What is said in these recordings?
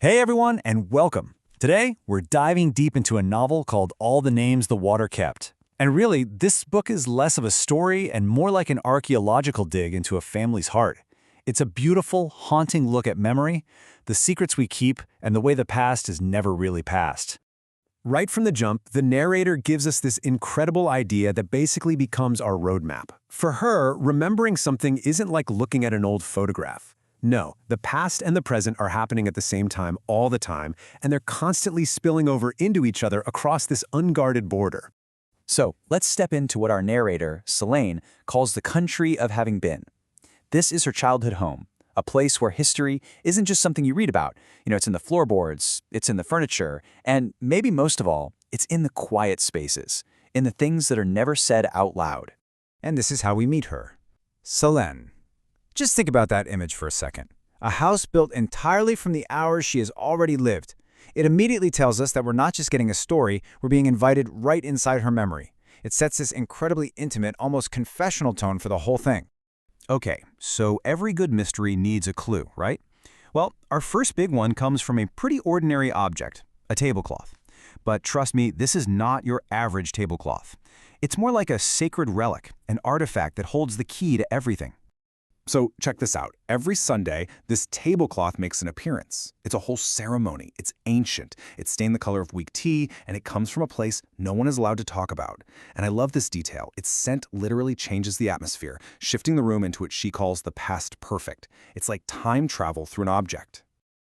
Hey everyone, and welcome. Today, we're diving deep into a novel called All the Names the Water Kept. And really, this book is less of a story and more like an archaeological dig into a family's heart. It's a beautiful, haunting look at memory, the secrets we keep, and the way the past is never really past. Right from the jump, the narrator gives us this incredible idea that basically becomes our roadmap. For her, remembering something isn't like looking at an old photograph. No, the past and the present are happening at the same time all the time, and they're constantly spilling over into each other across this unguarded border. So, let's step into what our narrator, Solenne, calls the country of having been. This is her childhood home, a place where history isn't just something you read about. It's in the floorboards, it's in the furniture, and maybe most of all, it's in the quiet spaces, in the things that are never said out loud. And this is how we meet her. Solenne. Just think about that image for a second. A house built entirely from the hours she has already lived. It immediately tells us that we're not just getting a story, we're being invited right inside her memory. It sets this incredibly intimate, almost confessional tone for the whole thing. Okay, so every good mystery needs a clue, right? Well, our first big one comes from a pretty ordinary object, a tablecloth. But trust me, this is not your average tablecloth. It's more like a sacred relic, an artifact that holds the key to everything. So check this out. Every Sunday, this tablecloth makes an appearance. It's a whole ceremony. It's ancient. It's stained the color of weak tea, and it comes from a place no one is allowed to talk about. And I love this detail. Its scent literally changes the atmosphere, shifting the room into what she calls the past perfect. It's like time travel through an object.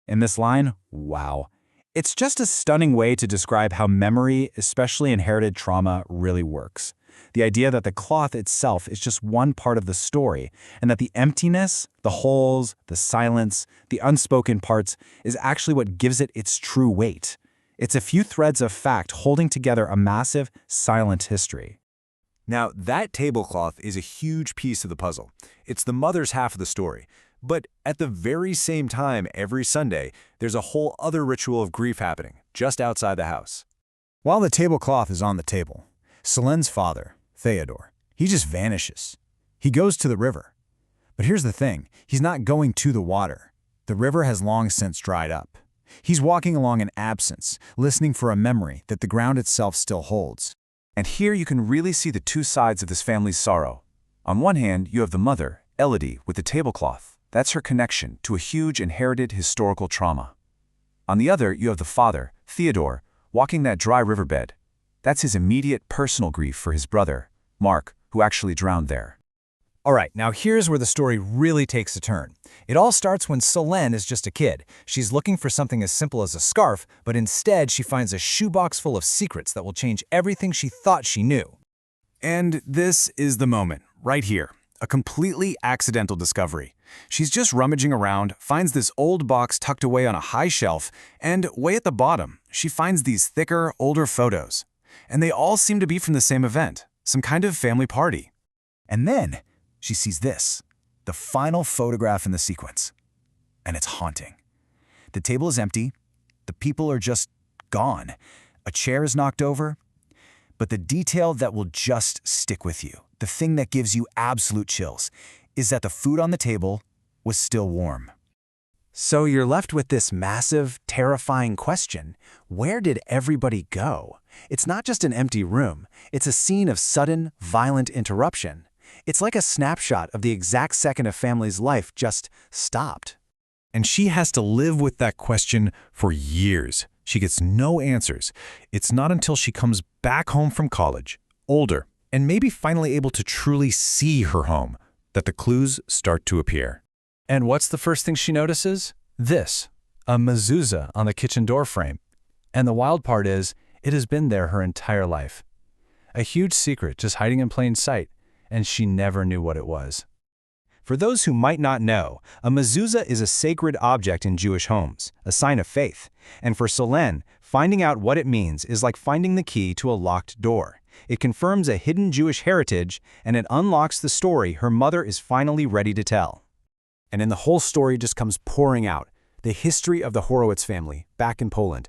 In this line, wow. It's just a stunning way to describe how memory, especially inherited trauma, really works. The idea that the cloth itself is just one part of the story, and that the emptiness, the holes, the silence, the unspoken parts is actually what gives it its true weight. It's a few threads of fact holding together a massive, silent history. Now, that tablecloth is a huge piece of the puzzle. It's the mother's half of the story. But at the very same time, every Sunday, there's a whole other ritual of grief happening, just outside the house. While the tablecloth is on the table, Solenne's father, Theodore, he just vanishes. He goes to the river. But here's the thing, he's not going to the water. The river has long since dried up. He's walking along in absence, listening for a memory that the ground itself still holds. And here you can really see the two sides of this family's sorrow. On one hand, you have the mother, Elodie, with the tablecloth. That's her connection to a huge inherited historical trauma. On the other, you have the father, Theodore, walking that dry riverbed. That's his immediate personal grief for his brother, Marc, who actually drowned there. All right, now here's where the story really takes a turn. It all starts when Solenne is just a kid. She's looking for something as simple as a scarf, but instead she finds a shoebox full of secrets that will change everything she thought she knew. And this is the moment, right here. A completely accidental discovery. She's just rummaging around, finds this old box tucked away on a high shelf, and way at the bottom, she finds these thicker, older photos. And they all seem to be from the same event, some kind of family party. And then she sees this, the final photograph in the sequence. And it's haunting. The table is empty, the people are just gone. A chair is knocked over. But the detail that will just stick with you, the thing that gives you absolute chills, is that the food on the table was still warm. So you're left with this massive, terrifying question. Where did everybody go? It's not just an empty room. It's a scene of sudden, violent interruption. It's like a snapshot of the exact second a family's life just stopped. And she has to live with that question for years. She gets no answers. It's not until she comes back home from college, older, and maybe finally able to truly see her home, that the clues start to appear. And what's the first thing she notices? This, a mezuzah on the kitchen door frame. And the wild part is, it has been there her entire life. A huge secret just hiding in plain sight, and she never knew what it was. For those who might not know, a mezuzah is a sacred object in Jewish homes, a sign of faith. And for Solenne, finding out what it means is like finding the key to a locked door. It confirms a hidden Jewish heritage, and it unlocks the story her mother is finally ready to tell. And then the whole story just comes pouring out, the history of the Horowitz family, back in Poland.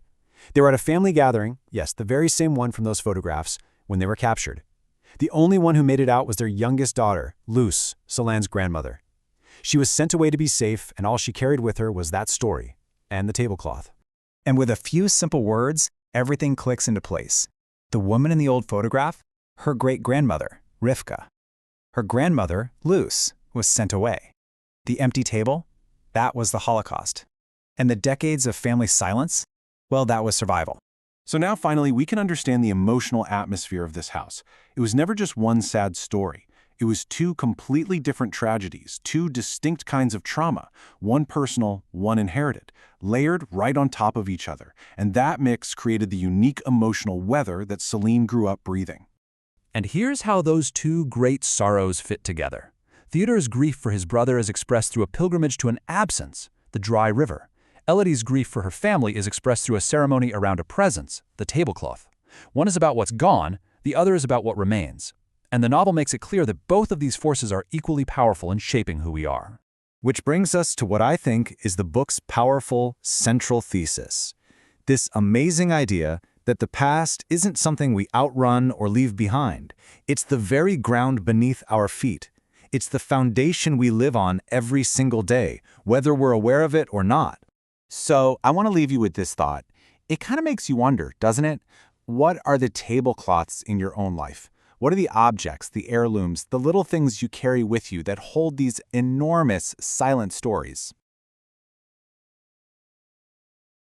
They were at a family gathering, yes, the very same one from those photographs, when they were captured. The only one who made it out was their youngest daughter, Luce, Solenne's grandmother. She was sent away to be safe, and all she carried with her was that story. and the tablecloth. And with a few simple words, everything clicks into place. The woman in the old photograph, her great-grandmother, Rivka. Her grandmother, Luce, was sent away. The empty table, that was the Holocaust. And the decades of family silence, well, that was survival. So now finally we can understand the emotional atmosphere of this house. It was never just one sad story. It was two completely different tragedies, two distinct kinds of trauma, one personal, one inherited, layered right on top of each other. And that mix created the unique emotional weather that Solenne grew up breathing. And here's how those two great sorrows fit together. Theodore's grief for his brother is expressed through a pilgrimage to an absence, the dry river. Elodie's grief for her family is expressed through a ceremony around a presence, the tablecloth. One is about what's gone, the other is about what remains. And the novel makes it clear that both of these forces are equally powerful in shaping who we are. Which brings us to what I think is the book's powerful central thesis. This amazing idea that the past isn't something we outrun or leave behind. It's the very ground beneath our feet. It's the foundation we live on every single day, whether we're aware of it or not. So I want to leave you with this thought. It kind of makes you wonder, doesn't it? What are the tablecloths in your own life? What are the objects, the heirlooms, the little things you carry with you that hold these enormous silent stories?